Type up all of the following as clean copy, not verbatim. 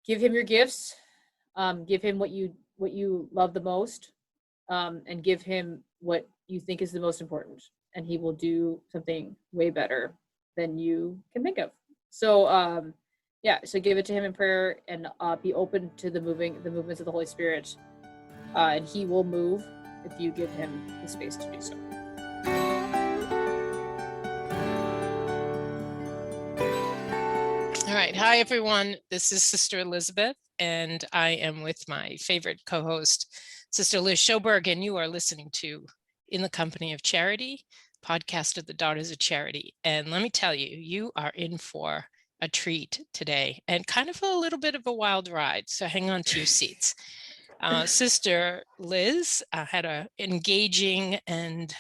give him your gifts, give him what you love the most, and give him what you think is the most important, and he will do something way better than you can think of. So yeah, so give it to him in prayer, and be open to the movements of the Holy Spirit, and he will move if you give him the space to do so. All right. Hi, everyone. This is Sister Elizabeth, and I am with my favorite co-host, Sister Liz Schoberg, and you are listening to In the Company of Charity, podcast of the Daughters of Charity. And let me tell you, you are in for a treat today, and kind of a little bit of a wild ride. So hang on to your seats. Sister Liz had an engaging and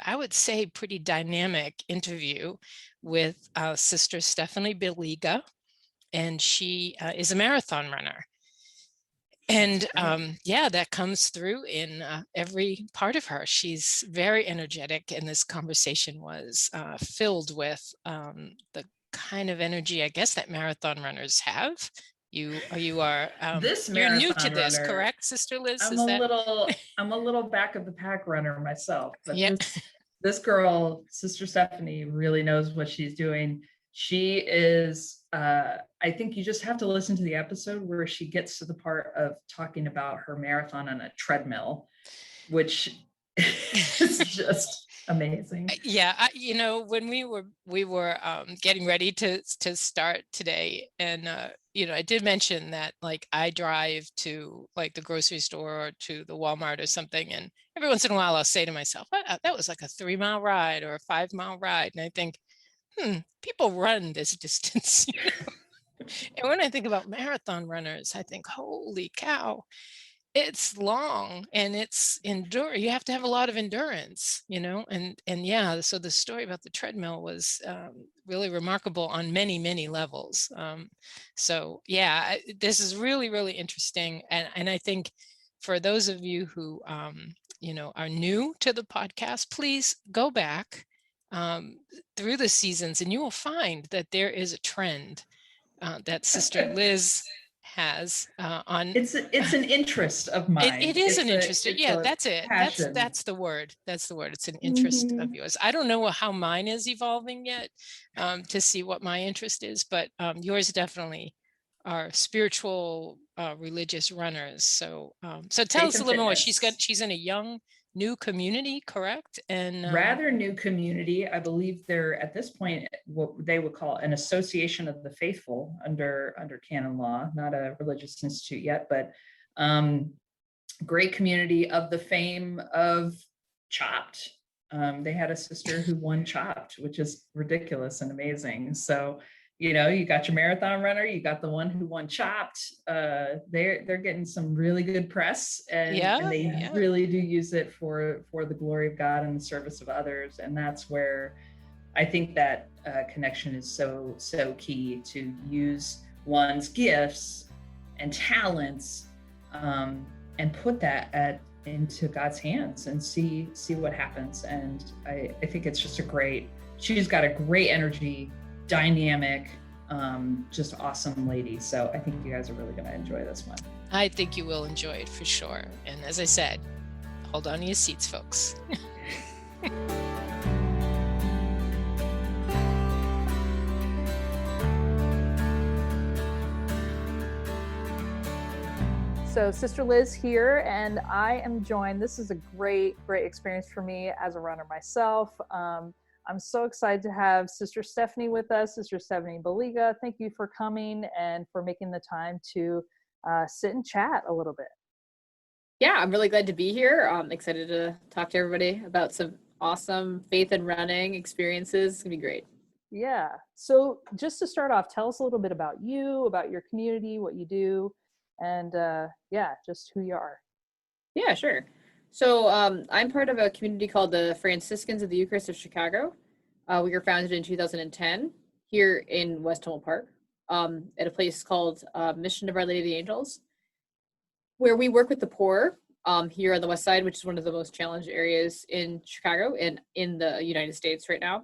I would say pretty dynamic interview with Sister Stephanie Baliga, and she is a marathon runner. And yeah, that comes through in every part of her. She's very energetic, and this conversation was filled with the kind of energy, I guess, that marathon runners have. You are you're new to this, runner, correct, Sister Liz? I'm a little back of the pack runner myself, but yeah. This girl, Sister Stephanie, really knows what she's doing. She is, I think you just have to listen to the episode where she gets to the part of talking about her marathon on a treadmill, which is just amazing. Yeah, when we were getting ready to start today, and I did mention that like I drive to like the grocery store or to the Walmart or something, and every once in a while I'll say to myself, that was like a 3-mile ride or a 5-mile ride, and I think, people run this distance. And when I think about marathon runners, I think, holy cow, it's long and it's you have to have a lot of endurance, and yeah, so the story about the treadmill was really remarkable on many, many levels. So yeah, this is really, really interesting. And I think for those of you who, are new to the podcast, please go back through the seasons, and you will find that there is a trend that Sister Liz has on. It's an interest of mine. It is an interest. Yeah, that's it. That's the word. That's the word. It's an interest of yours. I don't know how mine is evolving yet to see what my interest is, but yours definitely are spiritual, religious runners. So tell us a little more. She's in a young, new community, correct? And rather new community. I believe they're at this point what they would call an association of the faithful under canon law, not a religious institute yet, but great community of the fame of Chopped. They had a sister who won Chopped, which is ridiculous and amazing. So you got your marathon runner, you got the one who won Chopped. They're getting some really good press, and they really do use it for the glory of God and the service of others. And that's where I think that connection is so key, to use one's gifts and talents and put that into God's hands and see what happens. And I think it's just she's got a great energy, dynamic, just awesome lady. So I think you guys are really going to enjoy this one. I think you will enjoy it for sure. And as I said, hold on to your seats, folks. So Sister Liz here, and I am joined. This is a great experience for me as a runner myself. I'm so excited to have Sister Stephanie with us, Sister Stephanie Baliga. Thank you for coming and for making the time to sit and chat a little bit. Yeah, I'm really glad to be here. I'm excited to talk to everybody about some awesome faith and running experiences. It's gonna be great. Yeah. So just to start off, tell us a little bit about you, about your community, what you do, and just who you are. Yeah, sure. So I'm part of a community called the Franciscans of the Eucharist of Chicago. We were founded in 2010 here in West Humboldt Park at a place called Mission of Our Lady of the Angels, where we work with the poor here on the West Side, which is one of the most challenged areas in Chicago and in the United States right now.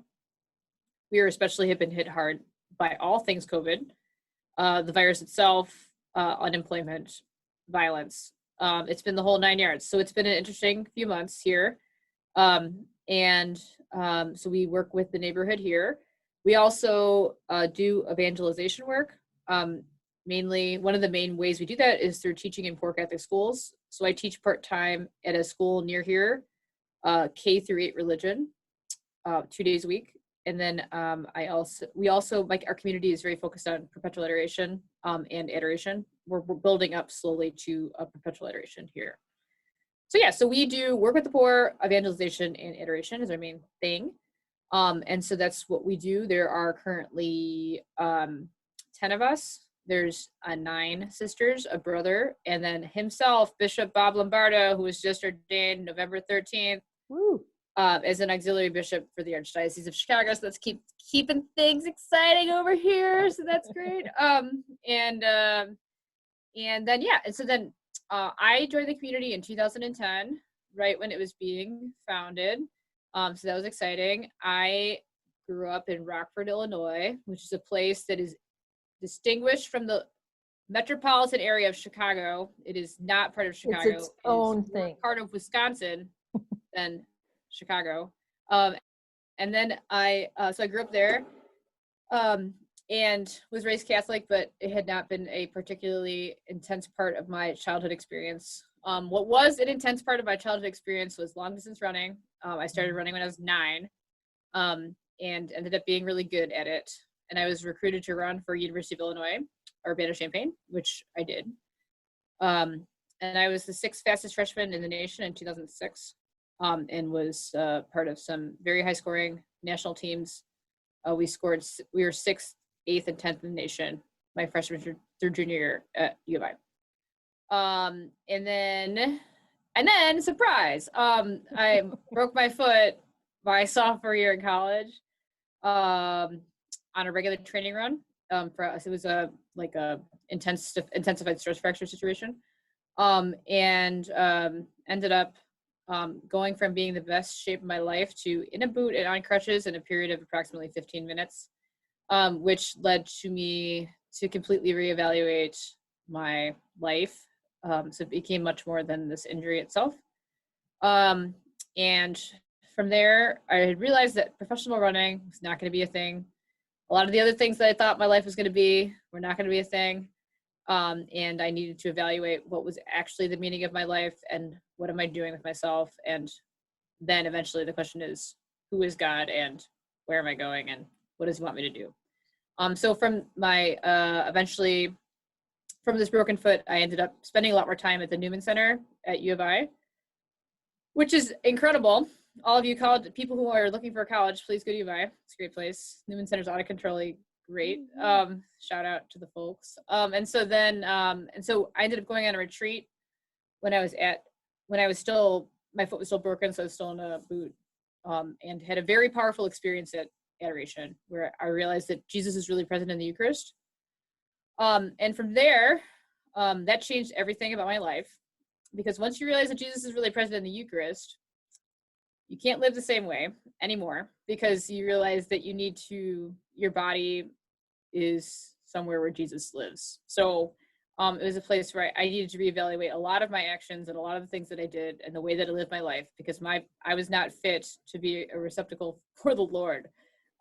We are especially have been hit hard by all things COVID, the virus itself, unemployment, violence. It's been the whole 9 yards. So it's been an interesting few months here. So we work with the neighborhood here. We also do evangelization work. Mainly, one of the main ways we do that is through teaching in poor Catholic schools. So I teach part-time at a school near here, K-8 religion, 2 days a week. And then we also, like, our community is very focused on perpetual adoration and adoration. We're building up slowly to a perpetual adoration here. So yeah, so we do work with the poor, evangelization and adoration is our main thing. And so that's what we do. There are currently 10 of us. There's 9 sisters, a brother, and then himself, Bishop Bob Lombardo, who was just ordained November 13th. Woo. As an auxiliary bishop for the Archdiocese of Chicago. So that's keeping things exciting over here. So that's great. And then, yeah. And so then I joined the community in 2010, right when it was being founded. So that was exciting. I grew up in Rockford, Illinois, which is a place that is distinguished from the metropolitan area of Chicago. It is not part of Chicago. It's its own thing. Part of Wisconsin than Chicago. And then so I grew up there and was raised Catholic, but it had not been a particularly intense part of my childhood experience. What was an intense part of my childhood experience was long distance running. I started running when I was 9 and ended up being really good at it. And I was recruited to run for University of Illinois, Urbana-Champaign, which I did. And I was the 6th fastest freshman in the nation in 2006. And was part of some very high scoring national teams. We were 6th, 8th, and 10th in the nation my freshman through junior year at U of I. And then surprise, I broke my foot my sophomore year in college on a regular training run. For us, it was a intensified stress fracture situation, and ended up going from being the best shape of my life to in a boot and on crutches in a period of approximately 15 minutes, which led to me to completely reevaluate my life. So it became much more than this injury itself. And from there, I had realized that professional running was not going to be a thing. A lot of the other things that I thought my life was going to be were not going to be a thing. And I needed to evaluate what was actually the meaning of my life and what am I doing with myself. And then eventually the question is, who is God and where am I going and what does he want me to do? So from my, eventually from this broken foot, I ended up spending a lot more time at the Newman Center at U of I, which is incredible. All of you college people who are looking for a college, please go to U of I. It's a great place. Newman Center's out of control. Great. Shout out to the folks. And so I ended up going on a retreat when my foot was still broken, so I was still in a boot, and had a very powerful experience at adoration where I realized that Jesus is really present in the Eucharist. And from there, that changed everything about my life, because once you realize that Jesus is really present in the Eucharist, you can't live the same way anymore, because you realize that your body is somewhere where Jesus lives. So it was a place where I needed to reevaluate a lot of my actions and a lot of the things that I did and the way that I lived my life, because I was not fit to be a receptacle for the Lord.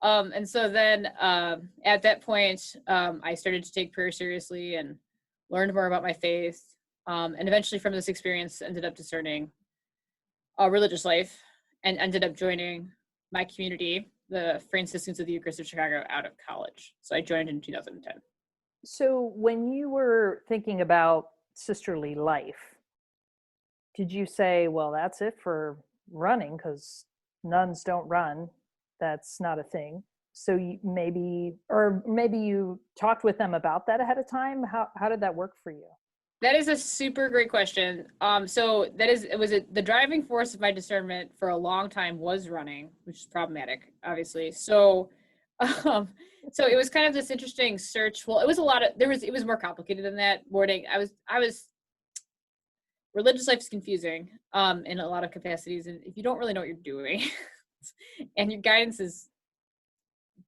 And so then at that point, I started to take prayer seriously and learned more about my faith. And eventually from this experience ended up discerning a religious life and ended up joining my community, the Franciscans of the Eucharist of Chicago, out of college. So I joined in 2010. So when you were thinking about sisterly life, did you say, well, that's it for running because nuns don't run? That's not a thing. So maybe you talked with them about that ahead of time. How did that work for you? That is a super great question. So the driving force of my discernment for a long time was running, which is problematic, obviously. So it was kind of this interesting search. Well, it was it was more complicated than that. Religious life is confusing in a lot of capacities. And if you don't really know what you're doing and your guidance is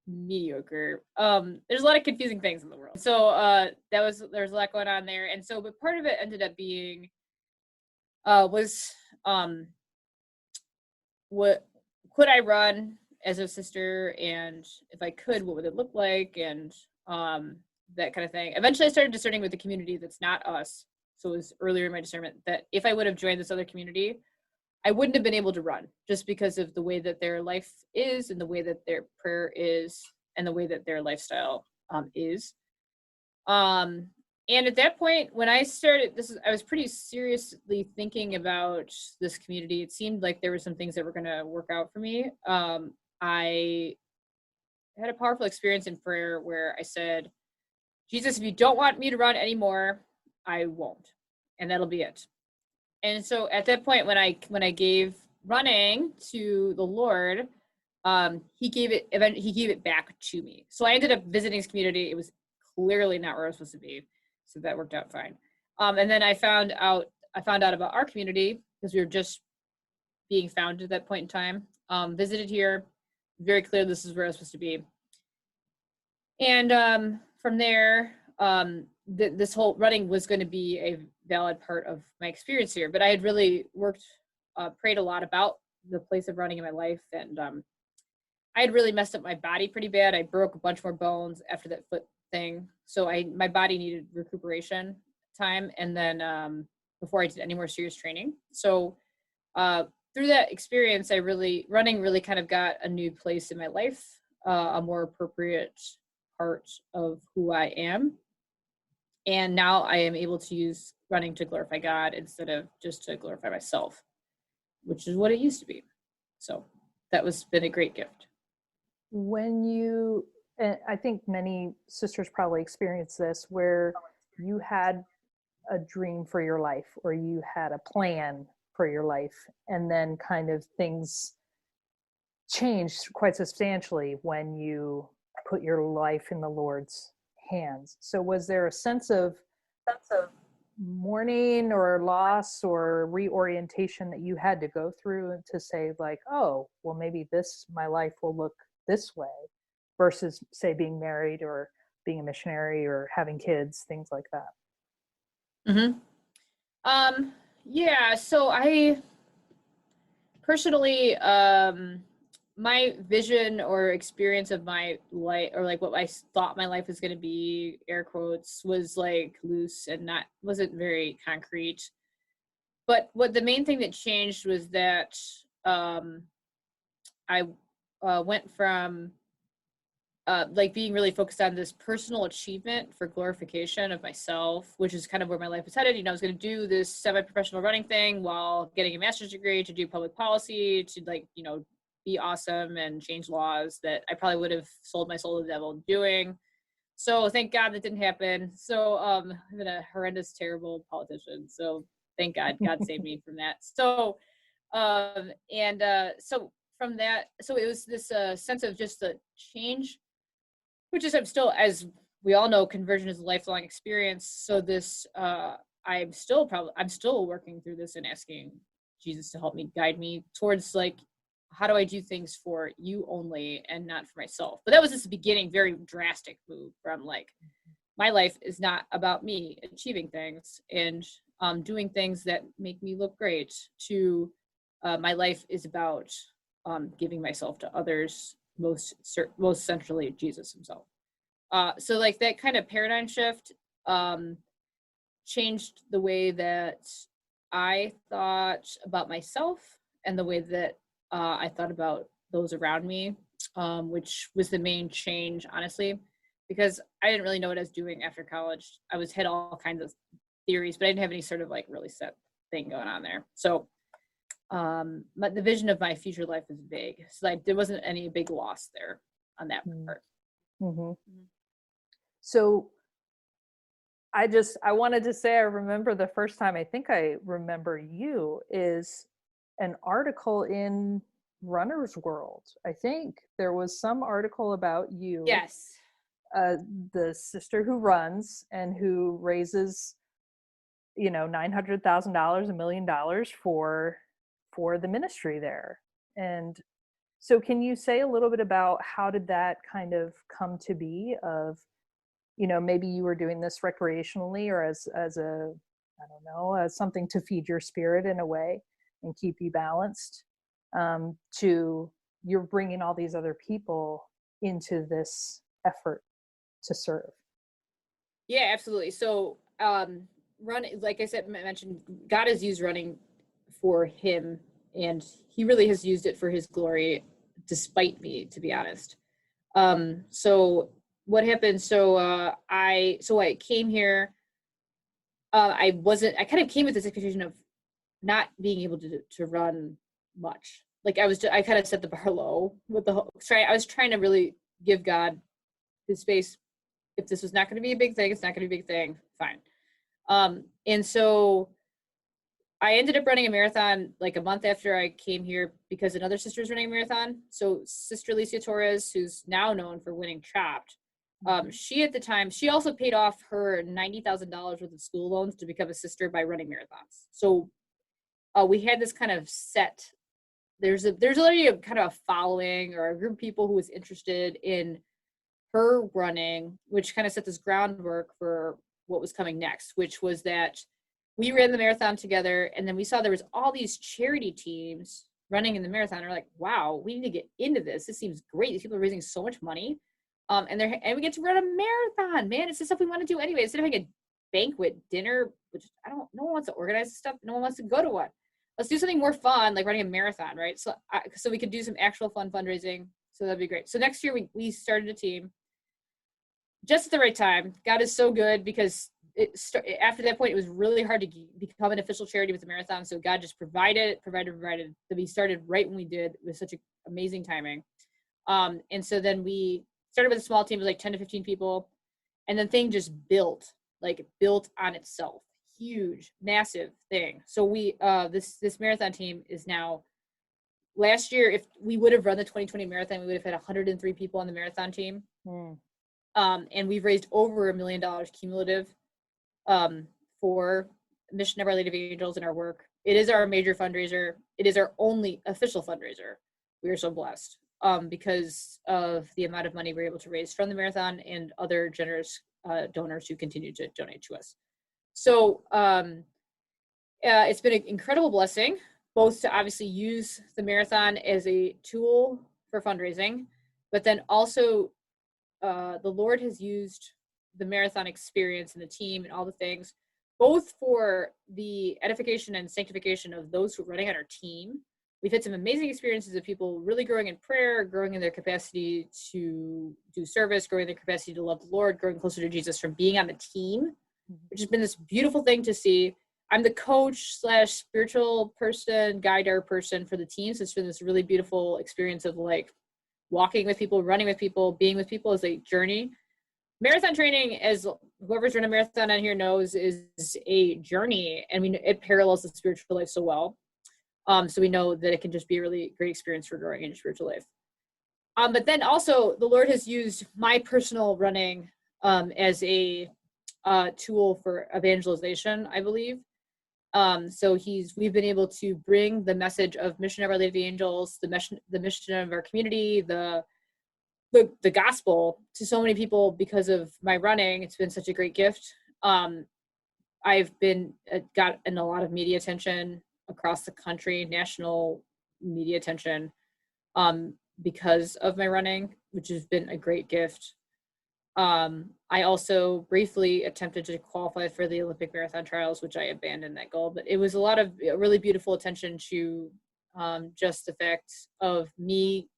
mediocre. There's a lot of confusing things in the world. So there's a lot going on there. And so, but part of it ended up being was what could I run as a sister, and if I could, what would it look like, and that kind of thing. Eventually I started discerning with the community that's not us. So it was earlier in my discernment that if I would have joined this other community, I wouldn't have been able to run, just because of the way that their life is and the way that their prayer is and the way that their lifestyle is. And at that point, when I started, I was pretty seriously thinking about this community. It seemed like there were some things that were going to work out for me. I had a powerful experience in prayer where I said, Jesus, if you don't want me to run anymore, I won't, and that'll be it. And so at that point, when I gave running to the Lord, he gave it back to me. So I ended up visiting his community. It was clearly not where I was supposed to be, so that worked out fine. And then I found out about our community because we were just being founded at that point in time. Visited here, very clear this is where I was supposed to be. And from there, this whole running was going to be a valid part of my experience here. But I had really prayed a lot about the place of running in my life, and I had really messed up my body pretty bad. I broke a bunch more bones after that foot thing, so my body needed recuperation time, and then before I did any more serious training. So through that experience, running really kind of got a new place in my life, a more appropriate part of who I am. And now I am able to use running to glorify God instead of just to glorify myself, which is what it used to be. So that was been a great gift. And I think many sisters probably experience this, where you had a dream for your life, or you had a plan for your life, and then kind of things changed quite substantially when you put your life in the Lord's hands. So was there a sense of mourning or loss or reorientation that you had to go through to say, like, oh, well, maybe my life will look this way, versus say being married or being a missionary or having kids, things like that? Mm-hmm. Yeah, so I personally, my vision or experience of my life, or like what I thought my life was going to be, air quotes, was like loose and wasn't very concrete. But what the main thing that changed was that I went from like being really focused on this personal achievement for glorification of myself, which is kind of where my life was headed. I was going to do this semi-professional running thing while getting a master's degree to do public policy, to be awesome and change laws that I probably would have sold my soul to the devil doing. So thank God that didn't happen. So I've been a horrendous, terrible politician. So thank God, God saved me from that. So so from that, so it was this sense of just the change, which is, I'm still, as we all know, conversion is a lifelong experience. So this, I'm still working through this and asking Jesus to help me, guide me towards, like, how do I do things for you only and not for myself? But that was just the beginning, very drastic move from, like, my life is not about me achieving things and doing things that make me look great, to my life is about giving myself to others, most centrally Jesus himself. So like that kind of paradigm shift changed the way that I thought about myself and the way that I thought about those around me, which was the main change, honestly, because I didn't really know what I was doing after college. I had all kinds of theories, but I didn't have any sort of like really set thing going on there. So the vision of my future life is vague. So like there wasn't any big loss there on that part. Mm-hmm. So I wanted to say, I remember the first time I think I remember you is an article in Runner's World. I think there was some article about you. Yes. The sister who runs and who raises, $900,000, $1 million for the ministry there. And So can you say a little bit about how did that kind of come to be of, maybe you were doing this recreationally or as a, I don't know, as something to feed your spirit in a way and keep you balanced, to you're bringing all these other people into this effort to serve. Yeah, absolutely. So, running, like I said, mentioned, God has used running for him, and he really has used it for his glory, despite me, to be honest. So what happened? I came here. I kind of came with this expectation of not being able to run much. Like I kind of set the bar low with the whole, I was trying to really give God his space. If this was not going to be a big thing, it's not going to be a big thing. Fine. And so I ended up running a marathon like a month after I came here because another sister was running a marathon. So Sister Alicia Torres, who's now known for winning Chopped, she at the time, she also paid off her $90,000 worth of school loans to become a sister by running marathons. So we had this kind of set. There's already a kind of a following or a group of people who was interested in her running, which kind of set this groundwork for what was coming next, which was that we ran the marathon together, and then we saw there was all these charity teams running in the marathon. We're like, wow, we need to get into this. This seems great. These people are raising so much money. And we get to run a marathon, man. It's the stuff we want to do anyway. Instead of having a banquet dinner, which no one wants to organize this stuff. No one wants to go to one. Let's do something more fun, like running a marathon, right? So we could do some actual fun fundraising. So that'd be great. So next year we started a team just at the right time. God is so good because after that point, it was really hard to become an official charity with the marathon. So God just provided. That we started right when we did. It was such amazing timing. And so then we started with a small team of like 10 to 15 people. And the thing just built on itself. Huge, massive thing. So we, this marathon team is now, last year, if we would have run the 2020 marathon, we would have had 103 people on the marathon team. And we've raised over $1 million cumulative for Mission of Our Lady of Angels and our work. It is our major fundraiser. It is our only official fundraiser. We are so blessed because of the amount of money we're able to raise from the marathon and other generous donors who continue to donate to us. So it's been an incredible blessing, both to obviously use the marathon as a tool for fundraising, but then also the Lord has used the marathon experience and the team and all the things, both for the edification and sanctification of those who are running on our team. We've had some amazing experiences of people really growing in prayer, growing in their capacity to do service, growing in their capacity to love the Lord, growing closer to Jesus from being on the team, which has been this beautiful thing to see. I'm the coach / spiritual person, guider person for the team. So it's been this really beautiful experience of like walking with people, running with people, being with people as a journey. Marathon training, as whoever's run a marathon on here knows, is a journey, and it parallels the spiritual life so well. So we know that it can just be a really great experience for growing in your spiritual life. But then also the Lord has used my personal running as a tool for evangelization, I believe. So we've been able to bring the message of Mission of Our Lady of the Angels, the mission of our community, the gospel to so many people because of my running. It's been such a great gift. I've gotten a lot of media attention across the country, national media attention, because of my running, which has been a great gift. I also briefly attempted to qualify for the Olympic marathon trials, which I abandoned that goal, but it was a lot of really beautiful attention to just the fact of me.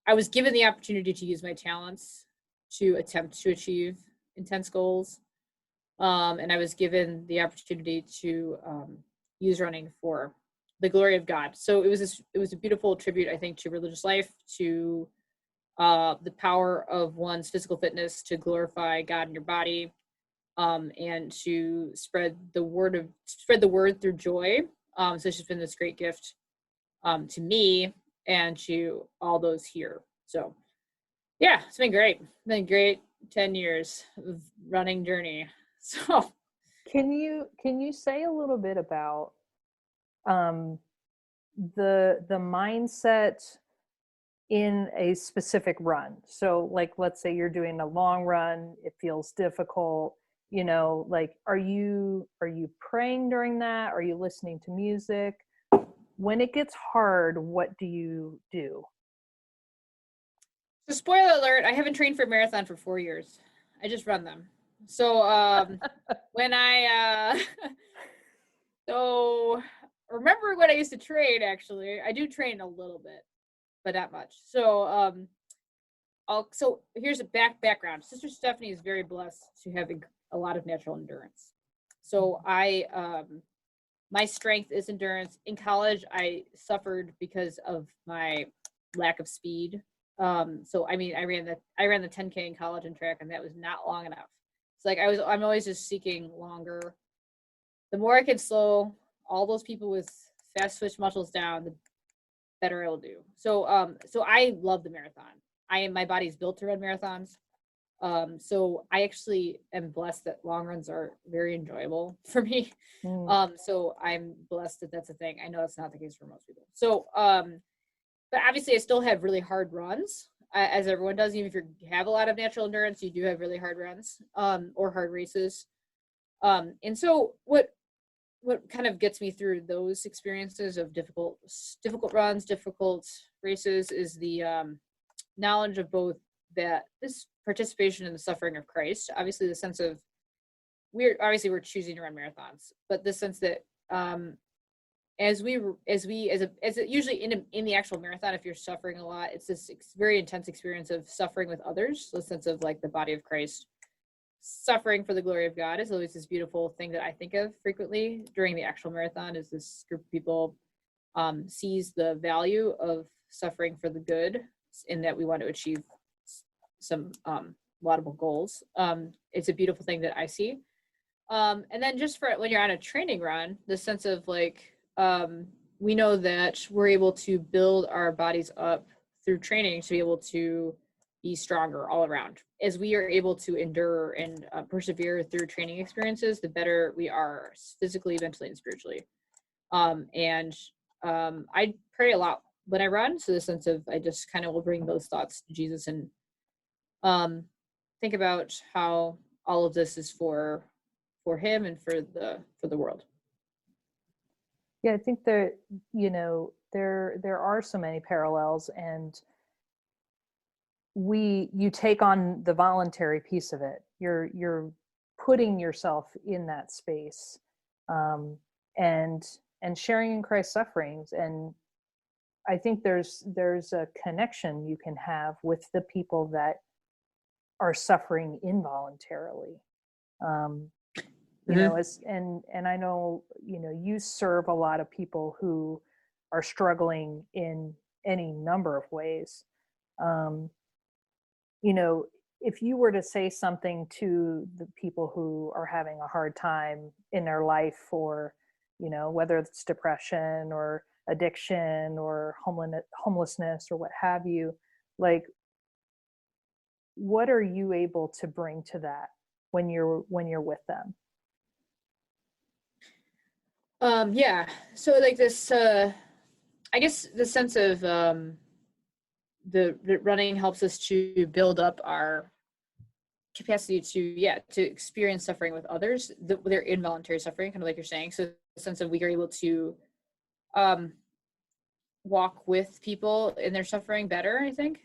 I was given the opportunity to use my talents to attempt to achieve intense goals. And I was given the opportunity to use running for the glory of God. So it was a beautiful tribute, I think, to religious life, to the power of one's physical fitness to glorify God in your body, and to spread the word through joy. So it's just been this great gift to me and to all those here. So yeah, it's been great. It's been a great 10 years of running journey. So can you say a little bit about the mindset in a specific run. So like, let's say you're doing a long run, it feels difficult, like, are you praying during that? Are you listening to music? When it gets hard, what do you do? So spoiler alert, I haven't trained for a marathon for 4 years. I just run them. So when I so remember when I used to train, actually. I do train a little bit, but not much. So so here's a background. Sister Stephanie is very blessed to have a lot of natural endurance. So my strength is endurance. In college, I suffered because of my lack of speed. So I mean, I ran the 10K in college and track, and that was not long enough. It's like I'm always just seeking longer. The more I can slow all those people with fast twitch muscles down, the better it'll do. So so I love the marathon. My body's built to run marathons. So I actually am blessed that long runs are very enjoyable for me. So I'm blessed that that's a thing. I know that's not the case for most people. So, but obviously I still have really hard runs, as everyone does. Even if you have a lot of natural endurance, you do have really hard runs, or hard races. And so what kind of gets me through those experiences of difficult runs, difficult races is the knowledge of both that this participation in the suffering of Christ, obviously the sense of we're choosing to run marathons, but the sense that as usually in the actual marathon, if you're suffering a lot, it's this very intense experience of suffering with others. So the sense of like the body of Christ suffering for the glory of God is always this beautiful thing that I think of frequently during the actual marathon. Is this group of people sees the value of suffering for the good, in that we want to achieve some laudable goals. It's a beautiful thing that I see. And then just for when you're on a training run, the sense of like, we know that we're able to build our bodies up through training to be able to be stronger all around. As we are able to endure and persevere through training experiences, the better we are physically, mentally, and spiritually. I pray a lot when I run. So the sense of, I just kind of will bring those thoughts to Jesus and think about how all of this is for him and for the world. Yeah, I think that, there are so many parallels, and you take on the voluntary piece of it. You're putting yourself in that space, and sharing in Christ's sufferings. And I think there's a connection you can have with the people that are suffering involuntarily. And I know, you serve a lot of people who are struggling in any number of ways. If you were to say something to the people who are having a hard time in their life, or, whether it's depression or addiction or homelessness or what have you, like, what are you able to bring to that when you're with them? Yeah. So like this, I guess the sense of the running helps us to build up our capacity to experience suffering with others, their involuntary suffering, kind of like you're saying. So the sense of we are able to walk with people in their suffering better, I think,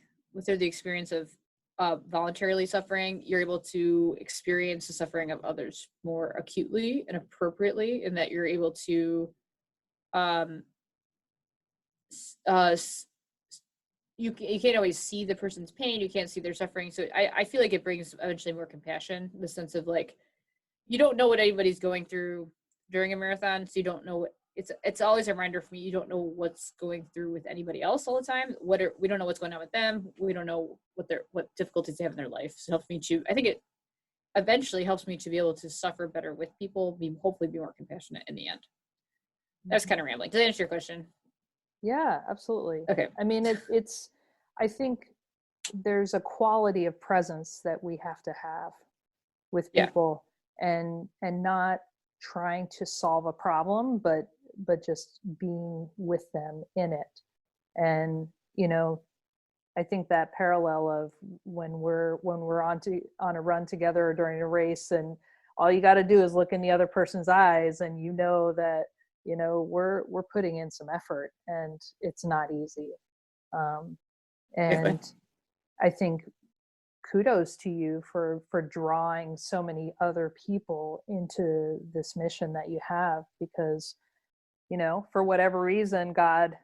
through the experience of voluntarily suffering. You're able to experience the suffering of others more acutely and appropriately, in that you're able to you can't always see the person's pain, you can't see their suffering. So I feel like it brings eventually more compassion, the sense of like, you don't know what anybody's going through during a marathon, so you don't know what it's always a reminder for me, you don't know what's going through with anybody else all the time. We don't know what's going on with them. We don't know what difficulties they have in their life. So it helps me I think it eventually helps me to be able to suffer better with people, hopefully be more compassionate in the end. That's kind of rambling. Does that answer your question? Yeah, absolutely. Okay. I mean, I think there's a quality of presence that we have to have with people, and not trying to solve a problem, but just being with them in it. And, I think that parallel of when we're on a run together or during a race, and all you got to do is look in the other person's eyes, and you know that we're putting in some effort, and it's not easy. And I think kudos to you for drawing so many other people into this mission that you have, because for whatever reason God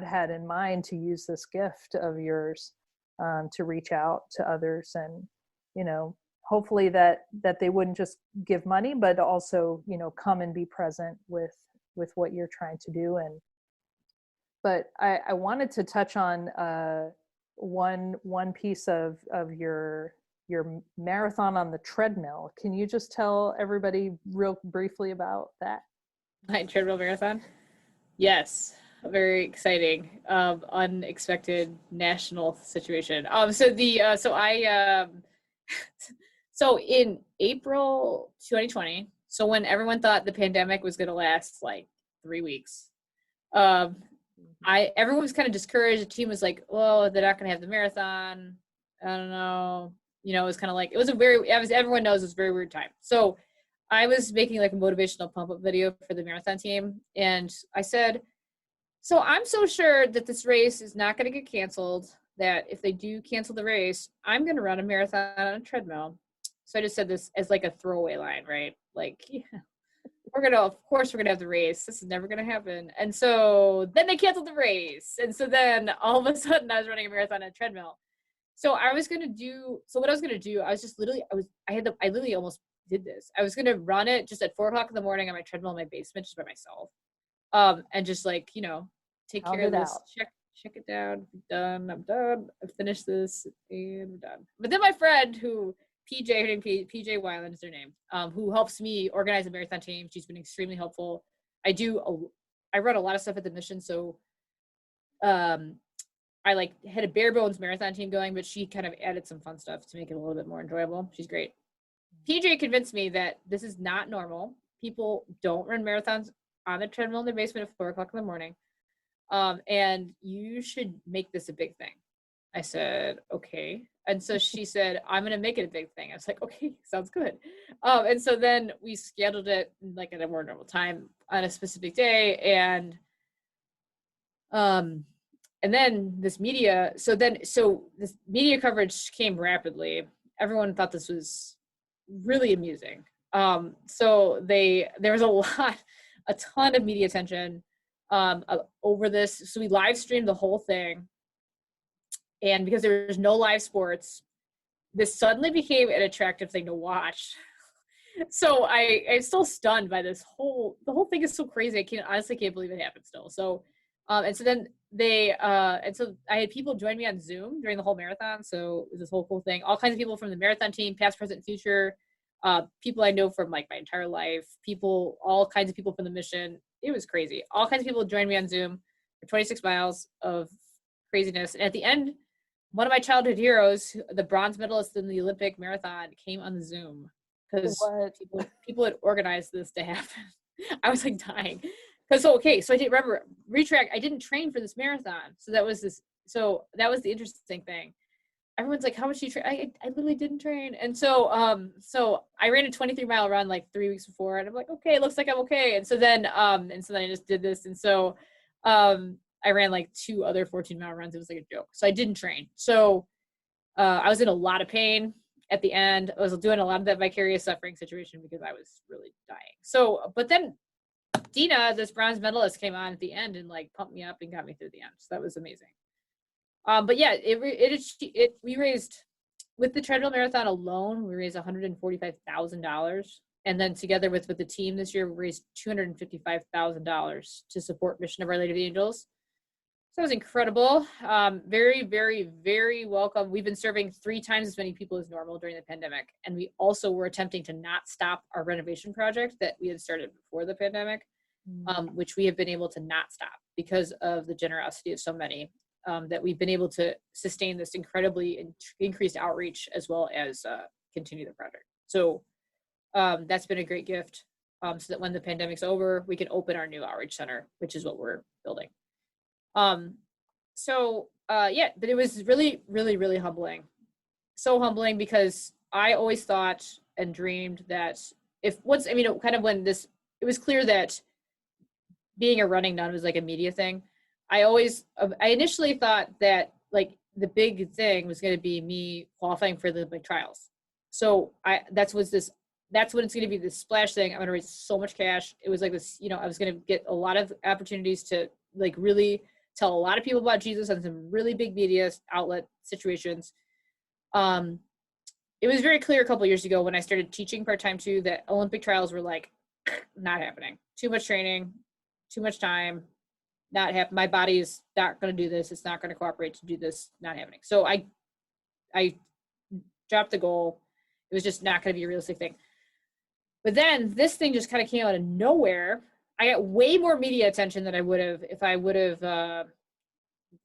had in mind to use this gift of yours to reach out to others, and hopefully that they wouldn't just give money, but also come and be present with what you're trying to do. But I wanted to touch on one piece of your marathon on the treadmill. Can you just tell everybody real briefly about that? My treadmill marathon? Yes, very exciting, unexpected national situation. So in April 2020, so when everyone thought the pandemic was going to last like 3 weeks, everyone was kind of discouraged. The team was like, "Oh, they're not going to have the marathon. I don't know." It was kind of like, everyone knows it was a very weird time. So I was making like a motivational pump up video for the marathon team. And I said, so I'm so sure that this race is not going to get canceled, that if they do cancel the race, I'm going to run a marathon on a treadmill. So I just said this as like a throwaway line, right? Like, yeah, of course we're going to have the race. This is never going to happen. And so then they canceled the race. And so then all of a sudden I was running a marathon on a treadmill. So what I was going to do, I was just literally, I literally almost did this. I was going to run it just at 4:00 in the morning on my treadmill in my basement, just by myself. And just like, take care of this, check it down. I'm done. I've finished this and I'm done. But then my friend her name PJ Weiland is her name, who helps me organize the marathon team. She's been extremely helpful. I run a lot of stuff at the mission. So, I like had a bare bones marathon team going, but she kind of added some fun stuff to make it a little bit more enjoyable. She's great. PJ convinced me that this is not normal. People don't run marathons on the treadmill in their basement at 4:00 in the morning. And you should make this a big thing. I said, okay. And so she said, I'm going to make it a big thing. I was like, okay, sounds good. And so then we scheduled it like at a more normal time on a specific day. And then this media coverage came rapidly. Everyone thought this was really amusing. So there was a ton of media attention over this. So we live streamed the whole thing. And because there was no live sports, this suddenly became an attractive thing to watch. So I'm still stunned by the whole thing is so crazy. I honestly can't believe it happened still. So, and so then so I had people join me on Zoom during the whole marathon. So it was this whole cool thing. All kinds of people from the marathon team, past, present, future, people I know from like my entire life, all kinds of people from the mission. It was crazy. All kinds of people joined me on Zoom for 26 miles of craziness. And at the end, one of my childhood heroes, the bronze medalist in the Olympic marathon, came on the Zoom because people had organized this to happen. I was like dying. So I didn't remember retrack. I didn't train for this marathon. So that was the interesting thing. Everyone's like, how much do you train? I literally didn't train. And so I ran a 23-mile run like 3 weeks before, and I'm like, okay, it looks like I'm okay. And so then I just did this. And so I ran like 2 other 14-mile runs. It was like a joke. So I didn't train. So I was in a lot of pain at the end. I was doing a lot of that vicarious suffering situation because I was really dying. So, but then Dina, this bronze medalist, came on at the end and like pumped me up and got me through the end. So that was amazing. But yeah, we raised, with the treadmill marathon alone, we raised $145,000. And then together with the team this year, we raised $255,000 to support Mission of Our Lady of the Angels. So that was incredible. Very, very, very welcome. We've been serving 3 times as many people as normal during the pandemic. And we also were attempting to not stop our renovation project that we had started before the pandemic, which we have been able to not stop because of the generosity of so many, that we've been able to sustain this incredibly increased outreach as well as continue the project. So that's been a great gift, so that when the pandemic's over, we can open our new outreach center, which is what we're building. So yeah, but it was really, really, really humbling. So humbling, because I always thought and dreamed that kind of when it was clear that being a running nun was like a media thing. I initially thought that like the big thing was going to be me qualifying for the Olympic trials. So that's what it's going to be, this splash thing. I'm going to raise so much cash. It was like this, I was going to get a lot of opportunities to like really tell a lot of people about Jesus on some really big media outlet situations. It was very clear a couple of years ago when I started teaching part-time too, that Olympic trials were like not happening. Too much training, too much time, not happen. My body is not going to do this. It's not going to cooperate to do this. Not happening. So I dropped the goal. It was just not going to be a realistic thing. But then this thing just kind of came out of nowhere. I got way more media attention than I would have if I would have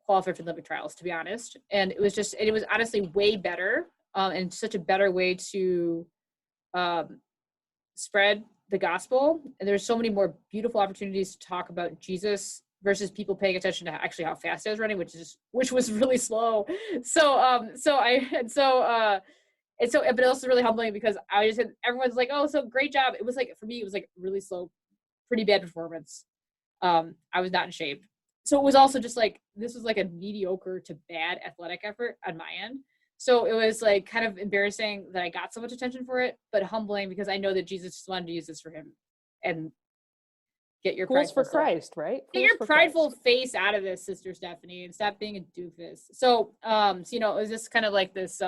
qualified for the Olympic trials, to be honest. And it was honestly way better, and such a better way to spread the gospel. And there's so many more beautiful opportunities to talk about Jesus versus people paying attention to actually how fast I was running, which was really slow. But it was really humbling because everyone's like, oh, so great job. It was like, for me, it was like really slow, pretty bad performance. I was not in shape. So it was also just like, this was like a mediocre to bad athletic effort on my end. So it was like kind of embarrassing that I got so much attention for it, but humbling because I know that Jesus just wanted to use this for him. And get your Fools for self. Christ, right? Get your prideful face out of this, Sister Stephanie, and stop being a doofus. So it was just kind of like this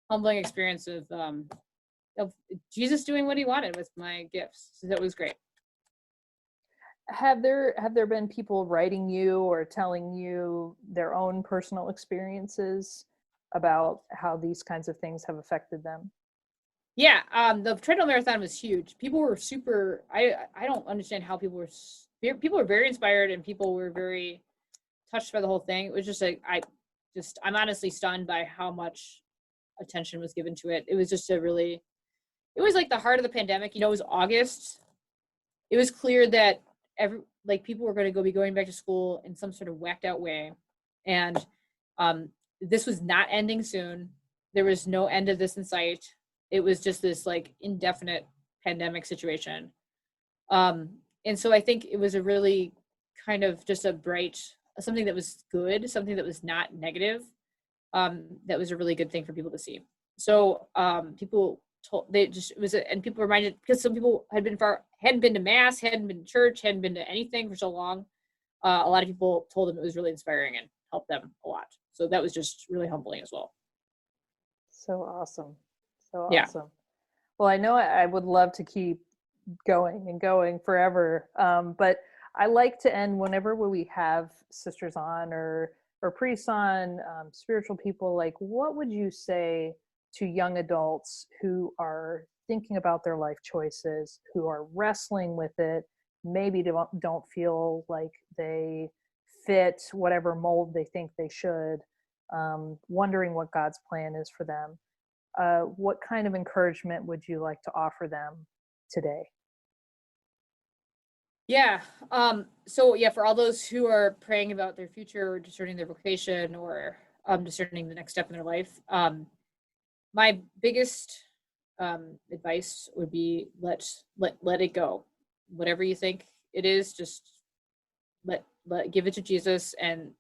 humbling experience of Jesus doing what he wanted with my gifts. So that was great. Have there been people writing you or telling you their own personal experiences about how these kinds of things have affected them? Yeah, the treadmill marathon was huge. People were super. I don't understand how people were very inspired, and people were very touched by the whole thing. It was just like I'm honestly stunned by how much attention was given to it. It was just it was like the heart of the pandemic. It was August. It was clear that people were going to be going back to school in some sort of whacked out way, and this was not ending soon. There was no end of this in sight. It was just this like indefinite pandemic situation. And so I think it was a really kind of just a bright, something that was good, something that was not negative. That was a really good thing for people to see. So people and people reminded, because some people hadn't been to mass, hadn't been to church, hadn't been to anything for so long. A lot of people told them it was really inspiring and helped them a lot. So that was just really humbling as well. So awesome. So Yeah. awesome. Well, I know I would love to keep going and going forever. But I like to end whenever we have sisters on or priests on, spiritual people, like, what would you say to young adults who are thinking about their life choices, who are wrestling with it, maybe don't feel like they fit whatever mold they think they should, wondering what God's plan is for them? What kind of encouragement would you like to offer them today? Yeah. For all those who are praying about their future or discerning their vocation or discerning the next step in their life, my biggest advice would be let it go. Whatever you think it is, just give it to Jesus and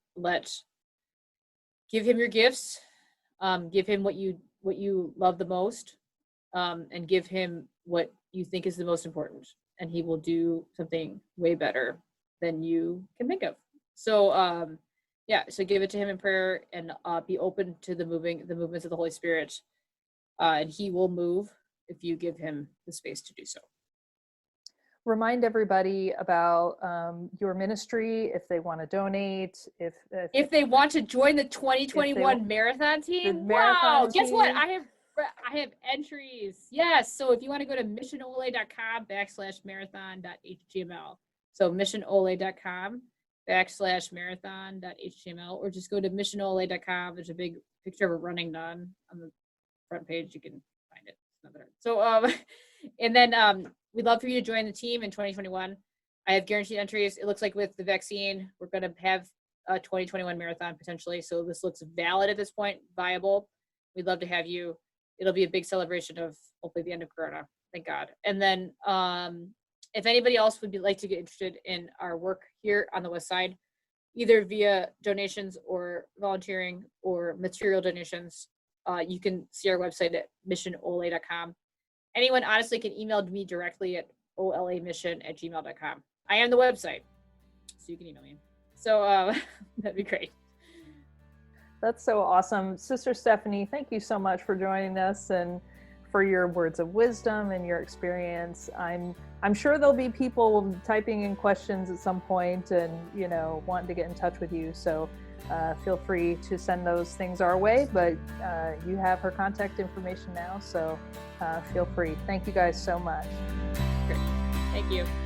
give him your gifts. Give him what you love the most, and give him what you think is the most important, and he will do something way better than you can think of. So so give it to him in prayer, and be open to the movements of the Holy Spirit, and he will move if you give him the space to do so. Remind everybody about your ministry, if they want to donate, if they want to join the 2021 marathon team. Wow! Guess what? I have entries. Yes. So if you want to go to missionole.com/marathon.html. So missionole.com/marathon.html, or just go to missionole.com. There's a big picture of a running nun on the front page. You can find it. So and then we'd love for you to join the team in 2021. I have guaranteed entries. It looks like with the vaccine, we're going to have a 2021 marathon potentially. So this looks valid at this point, viable. We'd love to have you. It'll be a big celebration of hopefully the end of Corona. Thank God. And then if anybody else would like to get interested in our work here on the West Side, either via donations or volunteering or material donations, you can see our website at missionola.com. Anyone honestly can email me directly at olamission@gmail.com. I am the website, so you can email me. So that'd be great. That's so awesome. Sister Stephanie, thank you so much for joining us and for your words of wisdom and your experience. I'm sure there'll be people typing in questions at some point and, you know, wanting to get in touch with you. So feel free to send those things our way, but you have her contact information now. So feel free. Thank you guys so much. Great. Thank you.